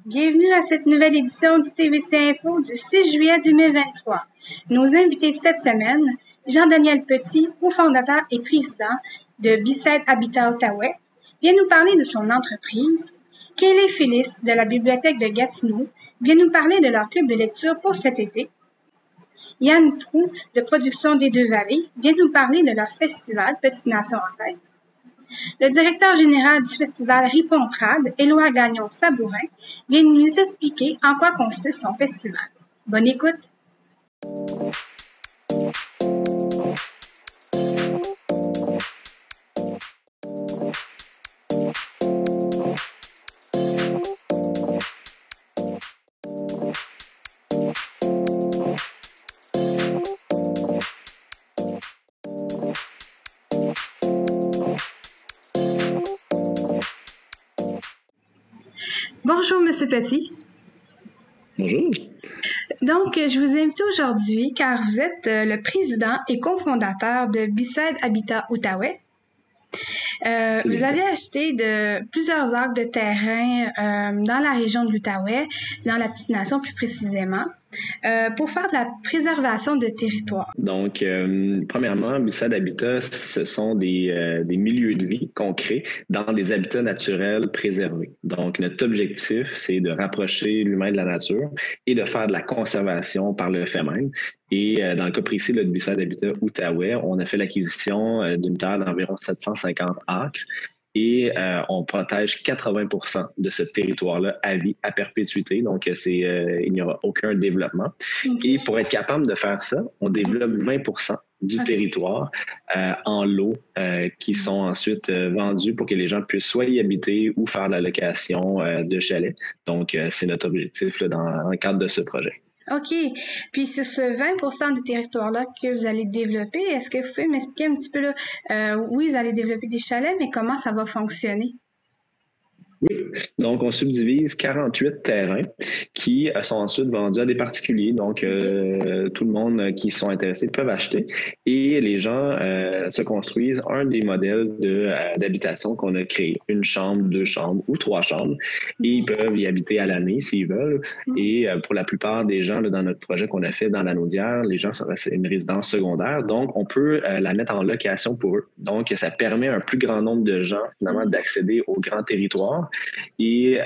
Bienvenue à cette nouvelle édition du TVC Info du 6 juillet 2023. Nos invités cette semaine, Jean-Daniel Petit, cofondateur et président de B-Side Habitat Outaouais, vient nous parler de son entreprise. Kelly Phyllis de la Bibliothèque de Gatineau vient nous parler de leur club de lecture pour cet été. Yann Proux de Production des Deux-Vallées vient nous parler de leur festival Petite Nation en fête. Le directeur général du festival Ripon-Trad, Éloi Gagnon-Sabourin, vient nous expliquer en quoi consiste son festival. Bonne écoute! Bonjour, Monsieur Petit. Bonjour. Donc, je vous invite aujourd'hui car vous êtes le président et cofondateur de B-Side Habitat Outaouais. Vous avez acheté plusieurs acres de terrain dans la région de l'Outaouais, dans la Petite Nation plus précisément, pour faire de la préservation de territoire. Donc, premièrement, B-Side Habitat, ce sont des milieux de vie qu'on crée dans des habitats naturels préservés. Donc, notre objectif, c'est de rapprocher l'humain de la nature et de faire de la conservation par le fait même. Et dans le cas précis de B-Side Habitat Outaouais, on a fait l'acquisition d'une terre d'environ 750 acres. Et on protège 80% de ce territoire-là à vie, à perpétuité. Donc, il n'y aura aucun développement. Okay. Et pour être capable de faire ça, on développe 20% du territoire en lots qui sont ensuite vendus pour que les gens puissent soit y habiter ou faire la location de chalets. Donc, c'est notre objectif là, dans le cadre de ce projet. OK. Puis sur ce 20% de territoire-là que vous allez développer, est-ce que vous pouvez m'expliquer un petit peu, là, oui, vous allez développer des chalets, mais comment ça va fonctionner? Oui, donc on subdivise 48 terrains qui sont ensuite vendus à des particuliers. Donc, tout le monde qui sont intéressés peuvent acheter et les gens se construisent un des modèles d'habitation qu'on a créé. Une chambre, 2 chambres ou 3 chambres et ils peuvent y habiter à l'année s'ils veulent. Et pour la plupart des gens là, dans notre projet qu'on a fait dans la Naudière, les gens, c'est une résidence secondaire. Donc, on peut la mettre en location pour eux. Donc, ça permet à un plus grand nombre de gens finalement d'accéder au grand territoire. Et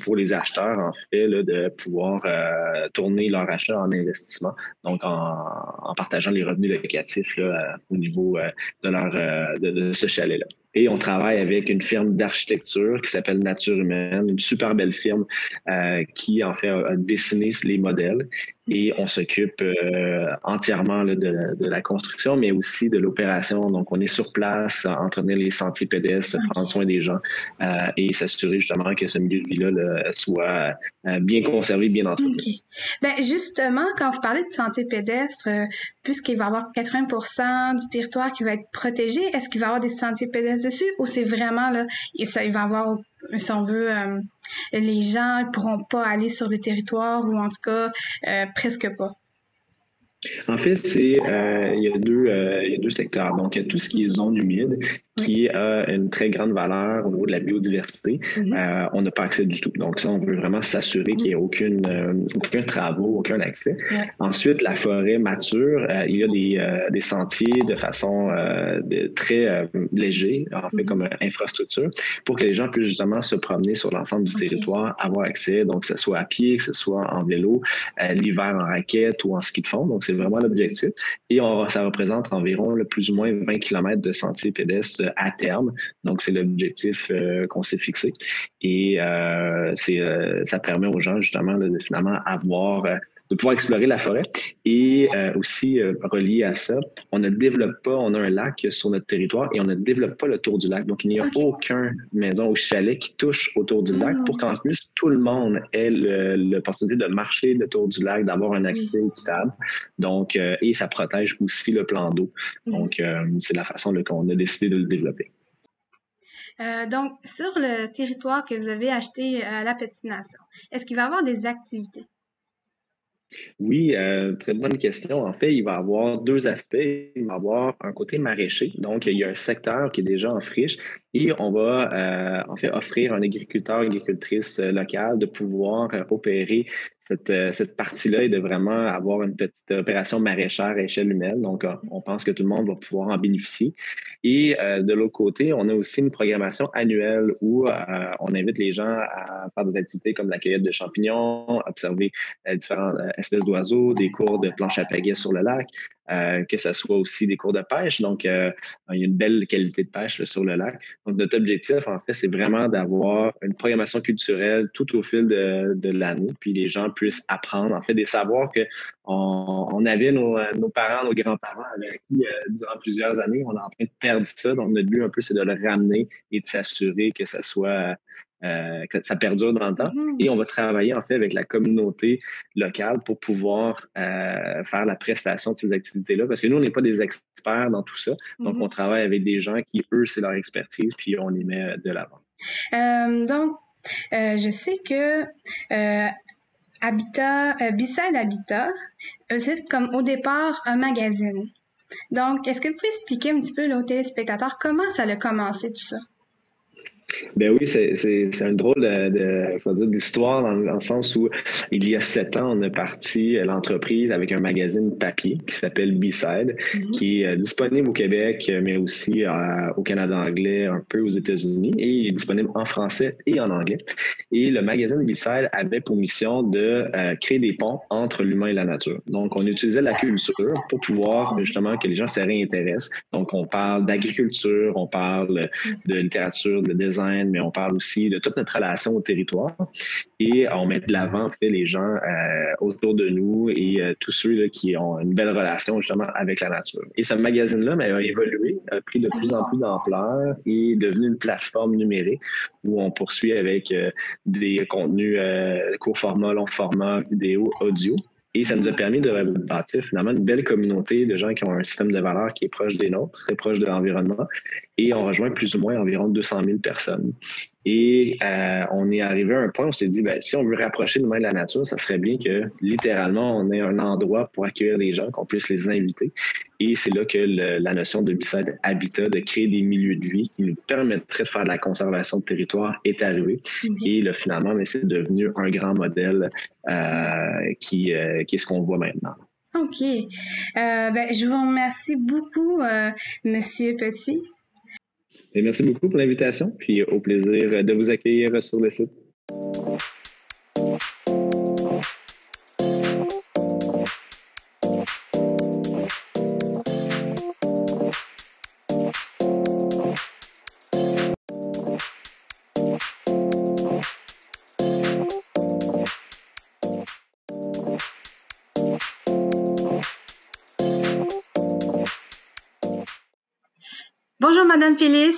pour les acheteurs, en fait, là, de pouvoir tourner leur achat en investissement, donc en partageant les revenus locatifs là, au niveau de ce chalet-là. Et on travaille avec une firme d'architecture qui s'appelle Nature Humaine, une super belle firme qui, en fait, a dessiné les modèles. Et on s'occupe entièrement là, de la construction, mais aussi de l'opération. Donc, on est sur place, entretenir les sentiers pédestres, prendre soin des gens et s'assurer justement que ce milieu de vie-là là, soit bien conservé, bien entretenu. Okay. Ben justement, quand vous parlez de sentiers pédestres, puisqu'il va y avoir 80% du territoire qui va être protégé, est-ce qu'il va y avoir des sentiers pédestres dessus ou c'est vraiment là, il va y avoir, si on veut, les gens ne pourront pas aller sur le territoire ou en tout cas presque pas? En fait, il y a deux secteurs. Donc, il y a tout ce qui est zone humide, qui a une très grande valeur au niveau de la biodiversité. On n'a pas accès du tout. Donc, ça, on veut vraiment s'assurer qu'il n'y ait aucun travaux, aucun accès. Ensuite, la forêt mature, il y a des sentiers de façon très léger, en fait, comme infrastructure, pour que les gens puissent justement se promener sur l'ensemble du territoire, avoir accès, donc que ce soit à pied, que ce soit en vélo, l'hiver en raquette ou en ski de fond. Donc, c'est vraiment l'objectif. Et ça représente environ plus ou moins 20 km de sentiers pédestres à terme. Donc, c'est l'objectif qu'on s'est fixé. Et ça permet aux gens, justement, de finalement de pouvoir explorer la forêt. Et aussi, relié à ça, on a un lac sur notre territoire et on ne développe pas le tour du lac. Donc, il n'y a aucune maison ou chalet qui touche autour du lac pour qu'en plus, tout le monde ait l'opportunité de marcher le tour du lac, d'avoir un accès équitable. Donc, et ça protège aussi le plan d'eau. Donc, c'est la façon qu'on a décidé de le développer. Donc, sur le territoire que vous avez acheté à la Petite Nation, est-ce qu'il va y avoir des activités? Oui, très bonne question. En fait, il va y avoir deux aspects. Il va y avoir un côté maraîcher. Donc, il y a un secteur qui est déjà en friche et on va en fait offrir à un agriculteur, agricultrice locale de pouvoir opérer cette partie-là et de vraiment avoir une petite opération maraîchère à échelle humaine. Donc, on pense que tout le monde va pouvoir en bénéficier. Et de l'autre côté, on a aussi une programmation annuelle où on invite les gens à faire des activités comme la cueillette de champignons, observer différentes espèces d'oiseaux, des cours de planche à pagaie sur le lac, que ce soit aussi des cours de pêche. Donc, il y a une belle qualité de pêche là, sur le lac. Donc, notre objectif, en fait, c'est vraiment d'avoir une programmation culturelle tout au fil de l'année, puis les gens puissent apprendre, en fait, des savoirs que on avait nos parents, nos grands-parents avec acquis durant plusieurs années. On est en train de perdre ça. Donc, notre but un peu, c'est de le ramener et de s'assurer que ça soit que ça perdure dans le temps. Et on va travailler en fait avec la communauté locale pour pouvoir faire la prestation de ces activités-là. Parce que nous, on n'est pas des experts dans tout ça. Donc, on travaille avec des gens qui, eux, c'est leur expertise, puis on les met de l'avant. Je sais que Beside Habitat, c'est comme au départ un magazine. Donc, est-ce que vous pouvez expliquer un petit peu là, aux téléspectateurs comment ça a commencé tout ça? Ben oui, c'est un drôle faut dire, d'histoire dans le sens où il y a 7 ans, on a parti l'entreprise avec un magazine papier qui s'appelle B-Side, qui est disponible au Québec, mais aussi au Canada anglais, un peu aux États-Unis, et il est disponible en français et en anglais. Et le magazine B-Side avait pour mission de créer des ponts entre l'humain et la nature. Donc, on utilisait la culture pour pouvoir justement que les gens se réintéressent. Donc, on parle d'agriculture, on parle de littérature, de design, mais on parle aussi de toute notre relation au territoire et on met de l'avant en fait, les gens autour de nous et tous ceux là, qui ont une belle relation justement avec la nature. Et ce magazine-là a évolué, a pris de plus en plus d'ampleur et est devenu une plateforme numérique où on poursuit avec des contenus court format, long format, vidéo, audio. Et ça nous a permis de bâtir finalement une belle communauté de gens qui ont un système de valeurs qui est proche des nôtres, très proche de l'environnement. Et on rejoint plus ou moins environ 200 000 personnes. Et on est arrivé à un point où on s'est dit, ben, si on veut rapprocher l'humain de la nature, ça serait bien que littéralement, on ait un endroit pour accueillir les gens, qu'on puisse les inviter. Et c'est là que la notion de Beside Habitat, de créer des milieux de vie qui nous permettraient de faire de la conservation de territoire, est arrivée. Et là, finalement, mais c'est devenu un grand modèle qui est ce qu'on voit maintenant. OK. Je vous remercie beaucoup, Monsieur Petit. Et merci beaucoup pour l'invitation, puis au plaisir de vous accueillir sur le site. Bonjour, Madame Phyllis.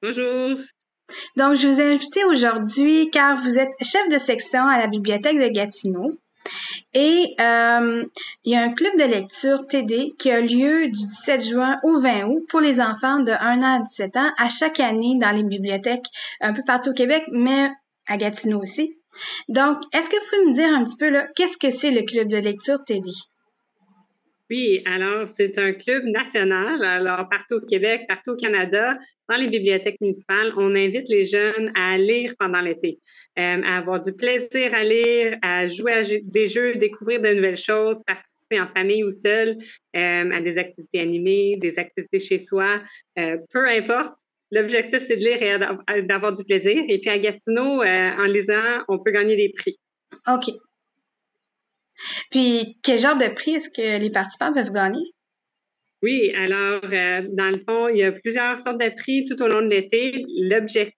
Bonjour. Donc, je vous ai invité aujourd'hui car vous êtes chef de section à la Bibliothèque de Gatineau. Et il y a un club de lecture TD qui a lieu du 17 juin au 20 août pour les enfants de 1 an à 17 ans à chaque année dans les bibliothèques un peu partout au Québec, mais à Gatineau aussi. Donc, est-ce que vous pouvez me dire un petit peu là, qu'est-ce que c'est le club de lecture TD? Oui, alors c'est un club national, alors partout au Québec, partout au Canada, dans les bibliothèques municipales, on invite les jeunes à lire pendant l'été, à avoir du plaisir à lire, à jouer à des jeux, découvrir de nouvelles choses, participer en famille ou seul à des activités animées, des activités chez soi, peu importe. L'objectif, c'est de lire et d'avoir du plaisir. Et puis à Gatineau, en lisant, on peut gagner des prix. OK. Puis, quel genre de prix est-ce que les participants peuvent gagner? Oui, alors, dans le fond, il y a plusieurs sortes de prix tout au long de l'été.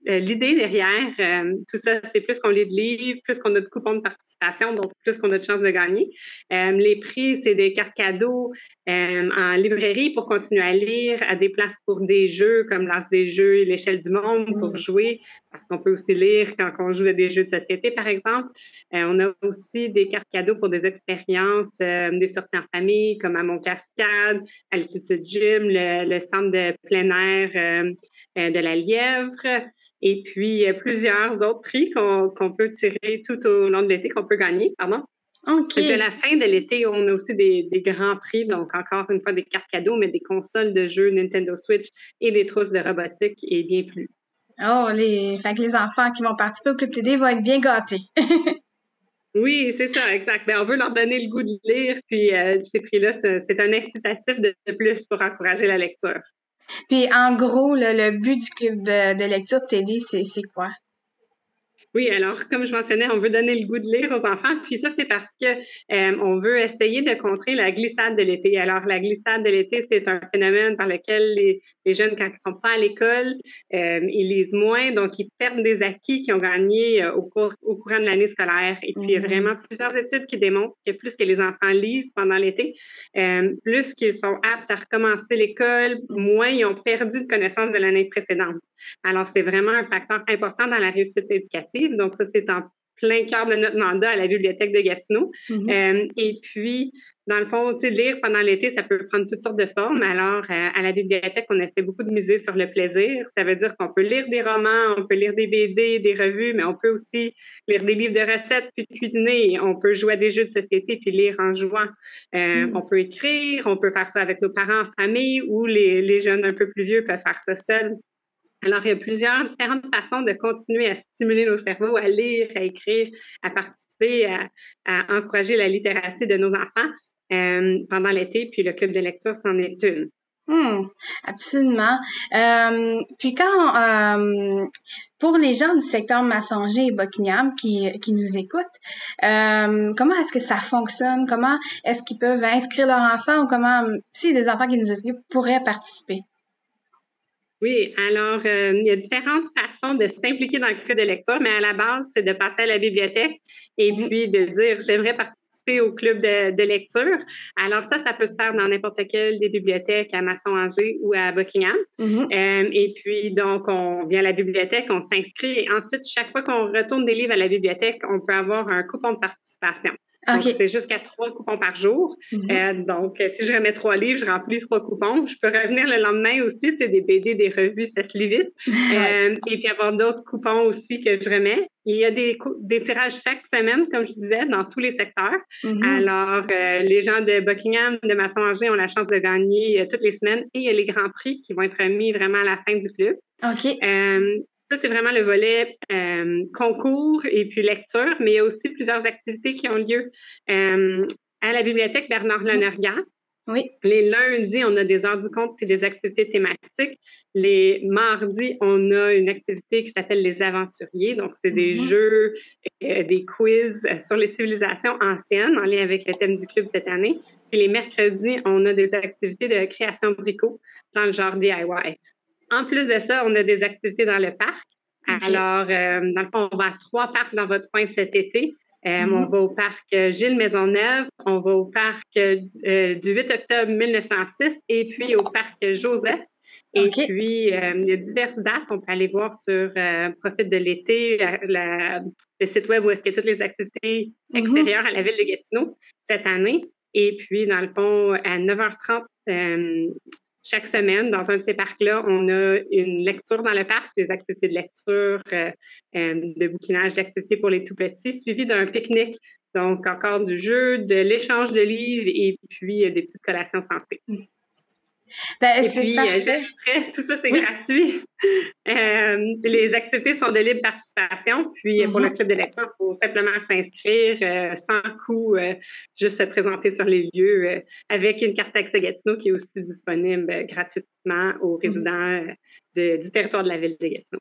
L'idée derrière tout ça, c'est plus qu'on lit de livres, plus qu'on a de coupons de participation, donc plus qu'on a de chances de gagner. Les prix, c'est des cartes cadeaux en librairie pour continuer à lire, à des places pour des jeux comme l'As des jeux et l'Échelle du monde pour jouer, parce qu'on peut aussi lire quand on joue à des jeux de société, par exemple. On a aussi des cartes cadeaux pour des expériences, des sorties en famille, comme à Mont-Cascade, à Altitude Gym, le centre de plein air de la Lièvre, et puis plusieurs autres prix qu'on peut tirer tout au long de l'été, qu'on peut gagner, pardon. OK. De la fin de l'été, on a aussi des grands prix, donc encore une fois des cartes cadeaux, mais des consoles de jeux Nintendo Switch et des trousses de robotique et bien plus. Oh, fait que les enfants qui vont participer au Club TD vont être bien gâtés. Oui, c'est ça, exact. Ben, on veut leur donner le goût de lire, puis ces prix-là, c'est un incitatif de plus pour encourager la lecture. Puis en gros, le but du club de lecture de TD, c'est quoi? Oui, alors comme je mentionnais, on veut donner le goût de lire aux enfants, puis ça c'est parce que on veut essayer de contrer la glissade de l'été. Alors la glissade de l'été, c'est un phénomène par lequel les jeunes, quand ils sont pas à l'école, ils lisent moins, donc ils perdent des acquis qu'ils ont gagnés au courant de l'année scolaire. Et puis il y a vraiment plusieurs études qui démontrent que plus que les enfants lisent pendant l'été, plus qu'ils sont aptes à recommencer l'école, moins ils ont perdu de connaissances de l'année précédente. Alors c'est vraiment un facteur important dans la réussite éducative. Donc, ça, c'est en plein cœur de notre mandat à la Bibliothèque de Gatineau. Et puis, dans le fond, tu sais, lire pendant l'été, ça peut prendre toutes sortes de formes. Alors, à la bibliothèque, on essaie beaucoup de miser sur le plaisir. Ça veut dire qu'on peut lire des romans, on peut lire des BD, des revues, mais on peut aussi lire des livres de recettes puis cuisiner. On peut jouer à des jeux de société puis lire en jouant. On peut écrire, on peut faire ça avec nos parents en famille ou les jeunes un peu plus vieux peuvent faire ça seuls. Alors, il y a plusieurs différentes façons de continuer à stimuler nos cerveaux, à lire, à écrire, à participer, à encourager la littératie de nos enfants pendant l'été, puis le club de lecture, c'en est une. Absolument. Puis pour les gens du secteur Massonger et Buckingham qui nous écoutent, comment est-ce que ça fonctionne? Comment est-ce qu'ils peuvent inscrire leurs enfants ou comment, si des enfants qui nous écoutent pourraient participer? Oui, alors, il y a différentes façons de s'impliquer dans le club de lecture, mais à la base, c'est de passer à la bibliothèque et puis de dire, j'aimerais participer au club de lecture. Alors ça peut se faire dans n'importe quelle des bibliothèques à Masson-Angers ou à Buckingham. Et puis, donc, on vient à la bibliothèque, on s'inscrit et ensuite, chaque fois qu'on retourne des livres à la bibliothèque, on peut avoir un coupon de participation. Donc, c'est jusqu'à 3 coupons par jour. Donc, si je remets 3 livres, je remplis 3 coupons. Je peux revenir le lendemain aussi, tu sais, des BD, des revues, ça se lit vite. Et puis, avoir d'autres coupons aussi que je remets. Il y a des tirages chaque semaine, comme je disais, dans tous les secteurs. Alors, les gens de Buckingham, de Masson-Angers ont la chance de gagner toutes les semaines. Et il y a les grands prix qui vont être remis vraiment à la fin du club. Ça, c'est vraiment le volet concours et puis lecture, mais il y a aussi plusieurs activités qui ont lieu à la bibliothèque Bernard-Lonergan. Oui. Les lundis, on a des heures du conte puis des activités thématiques. Les mardis, on a une activité qui s'appelle les aventuriers. Donc, c'est des jeux, des quiz sur les civilisations anciennes en lien avec le thème du club cette année. Puis les mercredis, on a des activités de création bricot dans le genre DIY. En plus de ça, on a des activités dans le parc. Alors, dans le fond, on va à 3 parcs dans votre coin cet été. On va au parc Gilles Maisonneuve, on va au parc du 8 octobre 1906 et puis au parc Joseph. Et puis, il y a diverses dates. On peut aller voir sur Profite de l'été, le site web où est-ce qu'il y a toutes les activités extérieures à la ville de Gatineau cette année. Et puis, dans le fond, à 9h30, chaque semaine, dans un de ces parcs-là, on a une lecture dans le parc, des activités de lecture, de bouquinage, d'activités pour les tout-petits, suivi d'un pique-nique. Donc, encore du jeu, de l'échange de livres et puis des petites collations santé. Ben, et puis, après, tout ça, c'est gratuit. Les activités sont de libre participation. Puis, pour le club de lecture, il faut simplement s'inscrire sans coût, juste se présenter sur les lieux avec une carte Accès Gatineau qui est aussi disponible gratuitement aux résidents du territoire de la ville de Gatineau.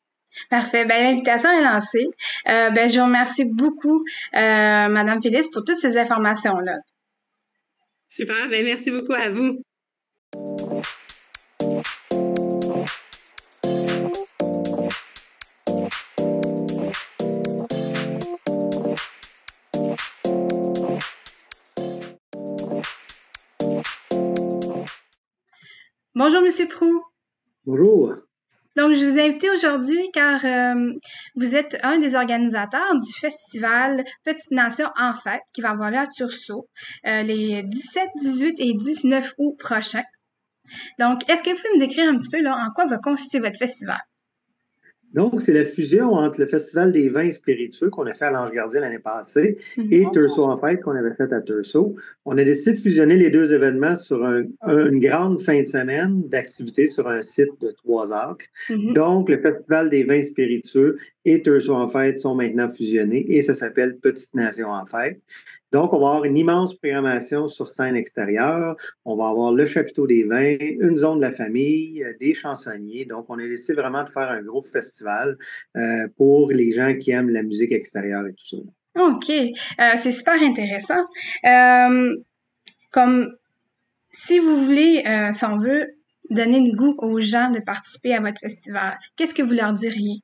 Parfait. Ben, l'invitation est lancée. Je vous remercie beaucoup, Madame Phyllis, pour toutes ces informations-là. Super. Ben, merci beaucoup à vous. Bonjour, Monsieur Proulx. Bonjour. Donc, je vous ai invité aujourd'hui car vous êtes un des organisateurs du festival Petite Nation en fête qui va avoir lieu à Tursault les 17, 18 et 19 août prochains. Donc, est-ce que vous pouvez me décrire un petit peu là, en quoi va consister votre festival? Donc, c'est la fusion entre le Festival des vins spiritueux qu'on a fait à l'Ange Gardien l'année passée et Thurso en fête qu'on avait fait à Thurso. On a décidé de fusionner les deux événements sur une grande fin de semaine d'activité sur un site de 3 acres. Donc, le Festival des vins spiritueux et Thurso en fête sont maintenant fusionnés et ça s'appelle Petite Nation en fête. Donc, on va avoir une immense programmation sur scène extérieure. On va avoir le chapiteau des vins, une zone de la famille, des chansonniers. Donc, on a décidé vraiment de faire un gros festival pour les gens qui aiment la musique extérieure et tout ça. OK. C'est super intéressant. Comme si vous voulez, si on veut, donner le goût aux gens de participer à votre festival, qu'est-ce que vous leur diriez?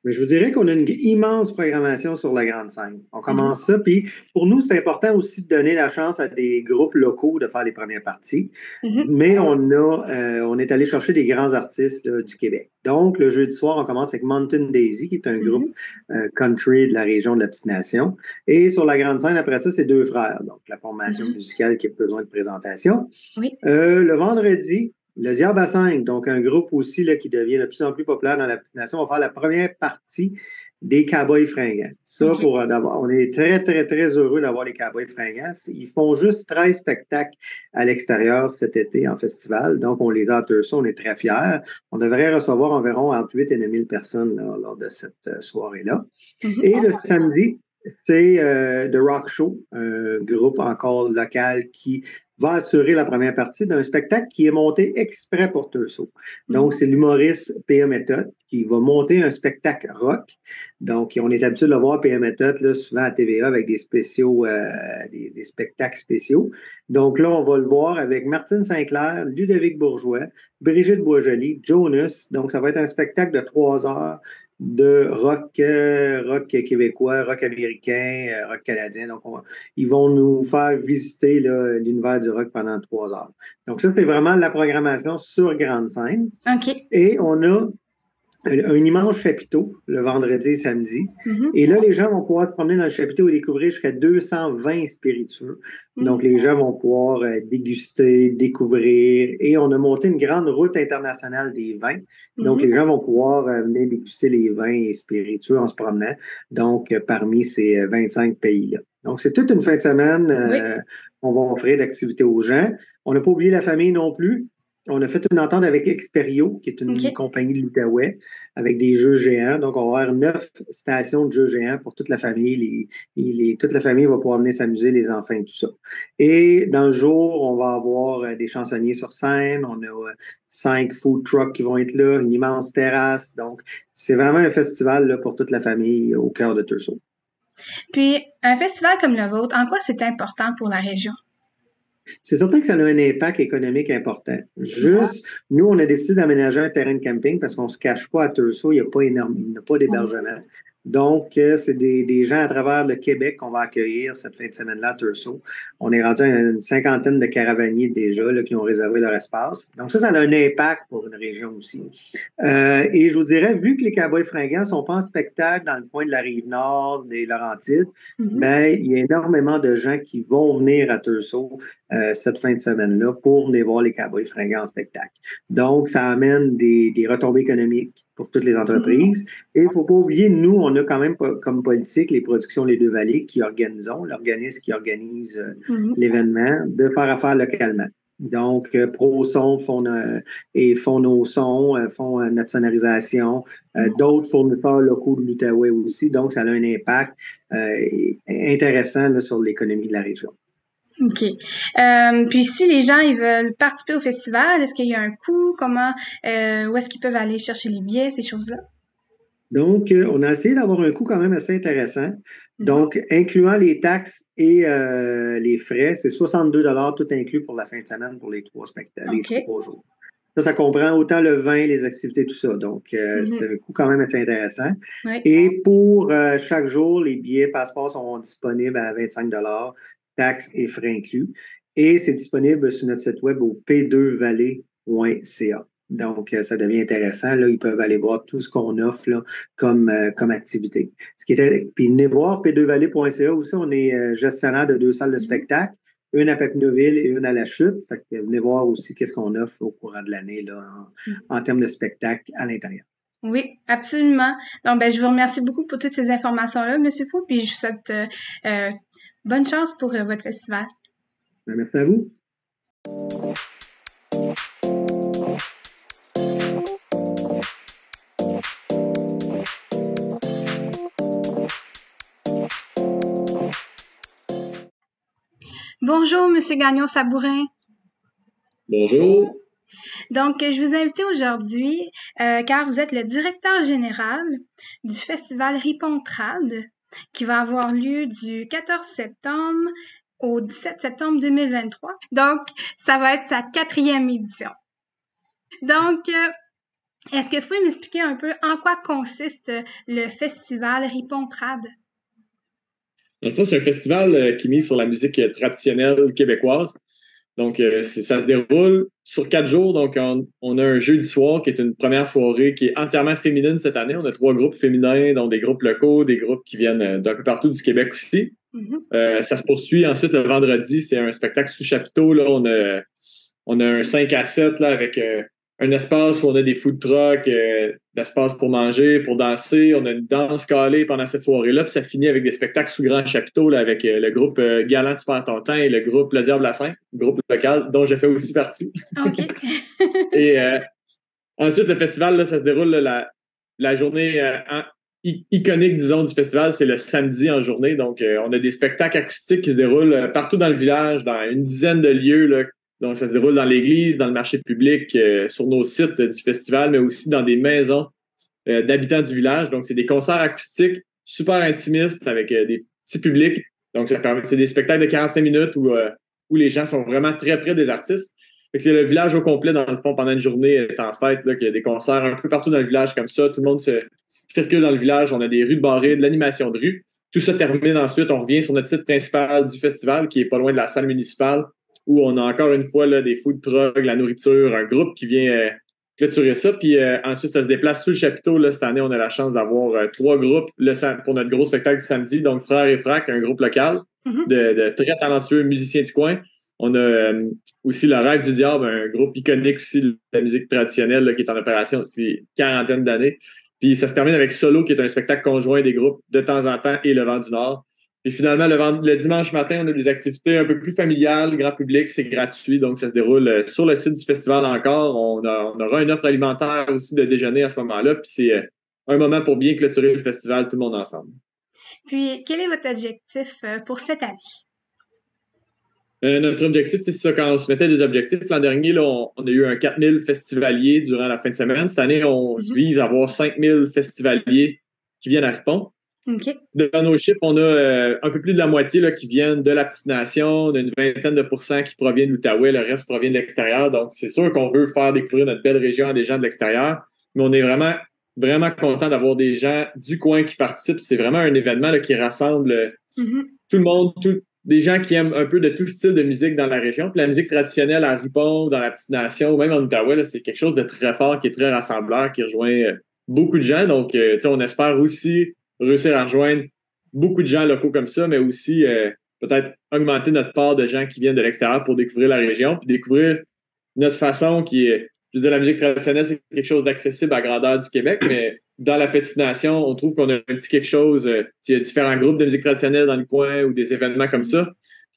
Mais je vous dirais qu'on a une immense programmation sur la grande scène. On commence ça, puis pour nous, c'est important aussi de donner la chance à des groupes locaux de faire les premières parties. Mais on est allé chercher des grands artistes là, du Québec. Donc, le jeudi soir, on commence avec Mountain Daisy, qui est un groupe country de la région de la Petite Nation. Et sur la grande scène, après ça, c'est Deux Frères, donc la formation musicale qui a besoin de présentation. Le vendredi, le Diable à 5, donc un groupe aussi là, qui devient de plus en plus populaire dans la Petite Nation, va faire la première partie des Cowboys fringants. Ça, on est très, très, très heureux d'avoir les Cowboys fringants. Ils font juste 13 spectacles à l'extérieur cet été en festival. Donc, on les a à Thurso, on est très fiers. On devrait recevoir environ entre 8 et 9 000 personnes là, lors de cette soirée-là. Et le samedi, c'est The Rock Show, un groupe encore local qui va assurer la première partie d'un spectacle qui est monté exprès pour Thurso. Donc, c'est l'humoriste P.A. Méthode qui va monter un spectacle rock. Donc, on est habitué de le voir, P.A. Méthode, là, souvent à TVA avec des spéciaux, des spectacles spéciaux. Donc là, on va le voir avec Martine Sinclair, Ludovic Bourgeois, Brigitte Boisjoli, Jonas. Donc, ça va être un spectacle de 3 heures de rock québécois, rock américain, rock canadien. Donc, ils vont nous faire visiter là, l'univers du rock pendant 3 heures. Donc, ça, c'est vraiment la programmation sur grande scène. Et on a un immense chapiteau le vendredi et samedi. Et là, les gens vont pouvoir se promener dans le chapiteau et découvrir jusqu'à 220 spiritueux. Donc, les gens vont pouvoir déguster, découvrir. Et on a monté une grande route internationale des vins. Donc, les gens vont pouvoir venir déguster les vins et spiritueux en se promenant. Donc, parmi ces 25 pays-là. Donc, c'est toute une fin de semaine qu'on va offrir d'activités aux gens. On n'a pas oublié la famille non plus. On a fait une entente avec Experio, qui est une compagnie de l'Outaouais, avec des jeux géants. Donc, on va avoir 9 stations de jeux géants pour toute la famille. Toute la famille va pouvoir venir s'amuser, les enfants et tout ça. Et dans le jour, on va avoir des chansonniers sur scène. On a 5 food trucks qui vont être là, une immense terrasse. Donc, c'est vraiment un festival là, pour toute la famille au cœur de Thurso. Puis, un festival comme le vôtre, en quoi c'est important pour la région? C'est certain que ça a un impact économique important. Juste, nous, on a décidé d'aménager un terrain de camping parce qu'on ne se cache pas à Thurso, il n'y a pas énorme, il n'y a pas d'hébergement. Donc, c'est des gens à travers le Québec qu'on va accueillir cette fin de semaine-là à Thurso. On est rendu à une 50aine de caravaniers déjà là, qui ont réservé leur espace. Donc, ça a un impact pour une région aussi. Et je vous dirais, vu que les Cowboys fringants ne sont pas en spectacle dans le coin de la Rive-Nord, des Laurentides, ben, il y a énormément de gens qui vont venir à Thurso cette fin de semaine-là pour venir voir les Cowboys fringants en spectacle. Donc, ça amène des retombées économiques pour toutes les entreprises. Et il ne faut pas oublier, nous, on a quand même comme politique les productions Les Deux Vallées qui organisons, l'organisme qui organise l'événement, de faire affaire localement. Donc, ProSon font nos sons, font notre sonorisation, d'autres fournisseurs locaux de l'Outaouais aussi. Donc, ça a un impact intéressant là, sur l'économie de la région. OK. Puis si les gens ils veulent participer au festival, est-ce qu'il y a un coût? Comment où est-ce qu'ils peuvent aller chercher les billets, ces choses-là? Donc, on a essayé d'avoir un coût quand même assez intéressant. Donc, incluant les taxes et les frais, c'est 62 tout inclus pour la fin de semaine pour les 3 spectacles, les 3 jours. Ça comprend autant le vin, les activités, tout ça. Donc, c'est un coût quand même assez intéressant. Et pour chaque jour, les billets passeports sont disponibles à 25 taxes et frais inclus. Et c'est disponible sur notre site web au p2valley.ca. Donc, ça devient intéressant. Là, ils peuvent aller voir tout ce qu'on offre là, comme activité. Puis venez voir p2valley.ca aussi. On est gestionnaire de 2 salles de spectacle, une à Papineauville et une à La Chute. Fait que venez voir aussi qu'est-ce qu'on offre au courant de l'année là, en termes de spectacle à l'intérieur. Oui, absolument. Donc, ben, je vous remercie beaucoup pour toutes ces informations-là, Monsieur Fou, puis je vous souhaite bonne chance pour votre festival. Merci à vous. Bonjour, Monsieur Gagnon-Sabourin. Bonjour. Donc, je vous invite aujourd'hui car vous êtes le directeur général du festival Ripontrad qui va avoir lieu du 14 septembre au 17 septembre 2023. Donc, ça va être sa 4e édition. Donc, est-ce que vous pouvez m'expliquer un peu en quoi consiste le festival Ripontrad? Dans le fond, c'est un festival qui mise sur la musique traditionnelle québécoise. Donc, ça se déroule sur 4 jours. Donc, on a un jeudi soir qui est une première soirée qui est entièrement féminine cette année. On a 3 groupes féminins, dont des groupes locaux, des groupes qui viennent d'un peu partout du Québec aussi. Ça se poursuit ensuite le vendredi. C'est un spectacle sous chapiteau. Là, on a un 5 à 7 là, avec un espace où on a des food trucks, l'espace pour manger, pour danser. On a une danse calée pendant cette soirée-là. Puis ça finit avec des spectacles sous grand chapiteau là, avec le groupe Galant Tu perds ton temps et le groupe Le Diable à 5, groupe local dont je fais aussi partie. OK. Et ensuite, le festival, là, ça se déroule là, la journée iconique, disons, du festival, c'est le samedi en journée. Donc, on a des spectacles acoustiques qui se déroulent partout dans le village, dans une dizaine de lieux, là. Donc, ça se déroule dans l'église, dans le marché public, sur nos sites du festival, mais aussi dans des maisons d'habitants du village. Donc, c'est des concerts acoustiques super intimistes avec des petits publics. Donc, c'est des spectacles de 45 minutes où les gens sont vraiment très près des artistes. Fait que c'est le village au complet, dans le fond, pendant une journée est en fête, là, qu'il y a des concerts un peu partout dans le village comme ça. Tout le monde se circule dans le village. On a des rues de barrées, de l'animation de rue. Tout ça termine ensuite. On revient sur notre site principal du festival, qui est pas loin de la salle municipale, où on a encore une fois là, des food trucks, la nourriture, un groupe qui vient clôturer ça. Puis ensuite, ça se déplace sous le chapiteau. Là, cette année, on a la chance d'avoir 3 groupes pour notre gros spectacle du samedi. Donc, Frères et Frac, un groupe local de très talentueux musiciens du coin. On a aussi Le Rêve du Diable, un groupe iconique aussi de la musique traditionnelle là, qui est en opération depuis une quarantaine d'années. Puis ça se termine avec Solo, qui est un spectacle conjoint des groupes de temps en temps, et Le Vent du Nord. Puis finalement, le dimanche matin, on a des activités un peu plus familiales, grand public, c'est gratuit, donc ça se déroule sur le site du festival encore. On aura une offre alimentaire aussi de déjeuner à ce moment-là, puis c'est un moment pour bien clôturer le festival, tout le monde ensemble. Puis, quel est votre objectif pour cette année? Notre objectif, c'est ça, quand on se mettait des objectifs, l'an dernier, là, on a eu un 4000 festivaliers durant la fin de semaine. Cette année, on vise à avoir 5000 festivaliers qui viennent à Ripon. Okay. Dans nos chiffres, on a un peu plus de la moitié là, qui viennent de la Petite Nation, d'une vingtaine de pourcents qui proviennent de l'Outaouais, le reste provient de l'extérieur. Donc, c'est sûr qu'on veut faire découvrir notre belle région à des gens de l'extérieur, mais on est vraiment, vraiment content d'avoir des gens du coin qui participent. C'est vraiment un événement là, qui rassemble tout le monde, des gens qui aiment un peu de tout style de musique dans la région. Puis la musique traditionnelle à Ripon, dans la Petite Nation, ou même en Outaouais, là, c'est quelque chose de très fort, qui est très rassembleur, qui rejoint beaucoup de gens. Donc, on espère aussi réussir à rejoindre beaucoup de gens locaux comme ça, mais aussi peut-être augmenter notre part de gens qui viennent de l'extérieur pour découvrir la région, puis découvrir notre façon qui est, je veux dire, la musique traditionnelle, c'est quelque chose d'accessible à la grandeur du Québec, mais dans la Petite Nation, on trouve qu'on a un petit quelque chose, il y a différents groupes de musique traditionnelle dans le coin ou des événements comme ça.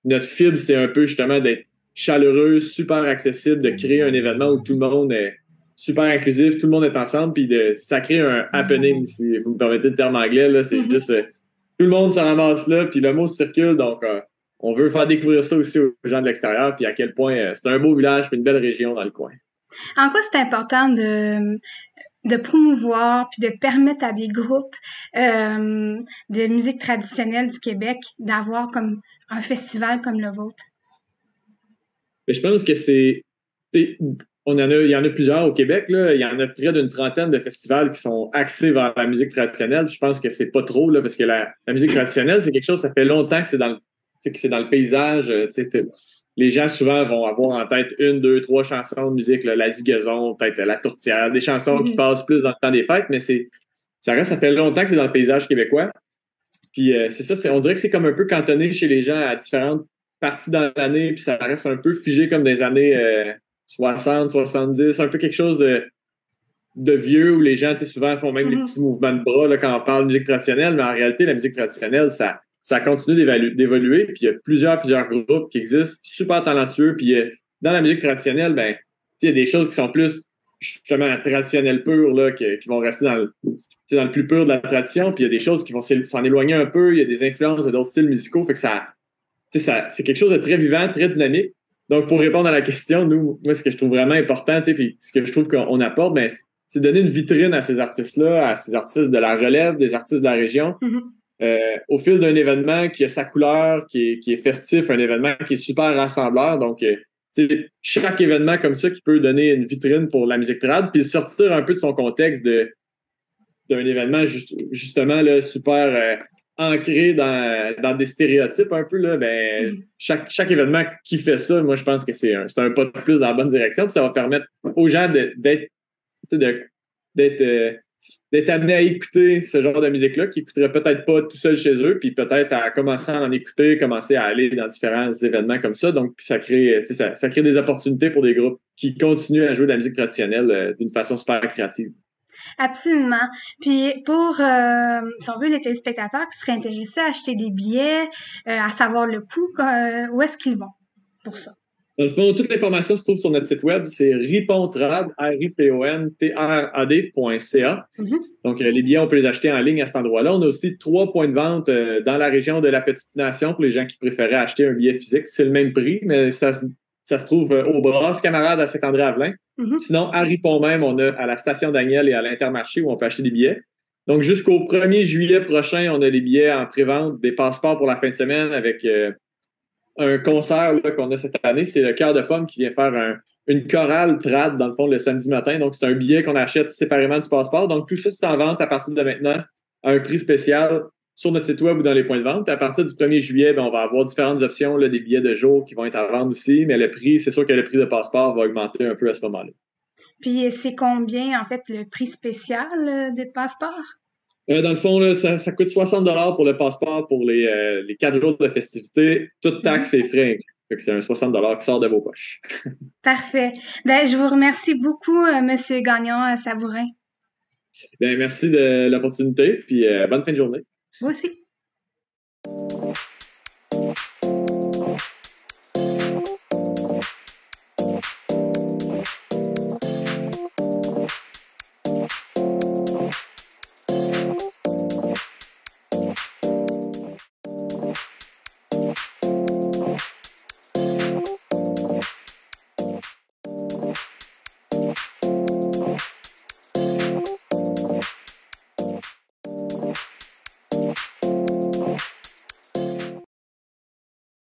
Notre fibre, c'est un peu justement d'être chaleureux, super accessible, de créer un événement où tout le monde est super inclusif, tout le monde est ensemble, puis ça crée un happening, si vous me permettez le terme anglais, là, c'est juste tout le monde se ramasse là, puis le mot circule, donc on veut faire découvrir ça aussi aux gens de l'extérieur, puis à quel point c'est un beau village, puis une belle région dans le coin. En quoi c'est important de promouvoir puis de permettre à des groupes de musique traditionnelle du Québec d'avoir comme un festival comme le vôtre? Mais je pense que il y en a plusieurs au Québec, là. Il y en a près d'une trentaine de festivals qui sont axés vers la musique traditionnelle. Je pense que c'est pas trop, là, parce que la musique traditionnelle, c'est quelque chose, ça fait longtemps que c'est dans le paysage. Les gens, souvent, vont avoir en tête 1, 2, 3 chansons de musique, là, la zigazon, peut-être la tourtière, des chansons qui passent plus dans le temps des fêtes, mais ça fait longtemps que c'est dans le paysage québécois. Puis c'est ça, on dirait que c'est comme un peu cantonné chez les gens à différentes parties dans l'année, puis ça reste un peu figé comme des années 60, 70, un peu quelque chose de vieux où les gens, tu sais, souvent font même des petits mouvements de bras là, quand on parle de musique traditionnelle, mais en réalité, la musique traditionnelle, ça continue d'évoluer. Puis il y a plusieurs groupes qui existent, super talentueux. Puis dans la musique traditionnelle, ben, tu sais, il y a des choses qui sont plus justement traditionnelles pures, là, qui vont rester dans le plus pur de la tradition. Puis il y a des choses qui vont s'en éloigner un peu. Il y a des influences de d'autres styles musicaux. Fait que c'est quelque chose de très vivant, très dynamique. Donc, pour répondre à la question, moi, ce que je trouve vraiment important, tu sais, puis ce que je trouve qu'on apporte, ben, c'est donner une vitrine à ces artistes-là, à ces artistes de la relève, des artistes de la région. Au fil d'un événement qui a sa couleur, qui est festif, un événement qui est super rassembleur. Donc, chaque événement comme ça qui peut donner une vitrine pour la musique trad, puis sortir un peu de son contexte d'un événement justement là, super ancré dans des stéréotypes un peu. Là, ben, chaque événement qui fait ça, moi, je pense que c'est un pas de plus dans la bonne direction. Puis ça va permettre aux gens d'être amenés à écouter ce genre de musique-là, qui n'écouteraient peut-être pas tout seul chez eux, puis peut-être à commencer à en écouter, commencer à aller dans différents événements comme ça. Donc, ça crée des opportunités pour des groupes qui continuent à jouer de la musique traditionnelle d'une façon super créative. Absolument. Puis pour, si on veut, les téléspectateurs qui seraient intéressés à acheter des billets, à savoir le coût, où est-ce qu'ils vont pour ça? Dans le fond, toute l'information se trouve sur notre site web, c'est ripontrad, ripontrad.ca. Donc, les billets, on peut les acheter en ligne à cet endroit-là. On a aussi 3 points de vente dans la région de la Petite-Nation pour les gens qui préféraient acheter un billet physique. C'est le même prix, mais ça se trouve au Brasses Camarades à Saint-André-Avelin. Sinon, à Ripon même, on a à la station Daniel et à l'Intermarché où on peut acheter des billets. Donc, jusqu'au 1er juillet prochain, on a les billets en pré-vente, des passeports pour la fin de semaine avec un concert là, qu'on a cette année. C'est le Cœur de Pomme qui vient faire une chorale trad, dans le fond, le samedi matin. Donc, c'est un billet qu'on achète séparément du passeport. Donc, tout ça, c'est en vente à partir de maintenant à un prix spécial sur notre site web ou dans les points de vente. Puis à partir du 1er juillet, ben, on va avoir différentes options, là, des billets de jour qui vont être à vendre aussi. Mais le prix, c'est sûr que le prix de passeport va augmenter un peu à ce moment-là. Puis, c'est combien, en fait, le prix spécial des passeports? Dans le fond, là, ça coûte 60$ pour le passeport pour les 4 jours de festivités, toutes taxes et frais inclus. Fait que c'est un 60$ qui sort de vos poches. Parfait. Ben, je vous remercie beaucoup, Monsieur Gagnon Sabourin. Ben, merci de l'opportunité, puis bonne fin de journée. Vous aussi.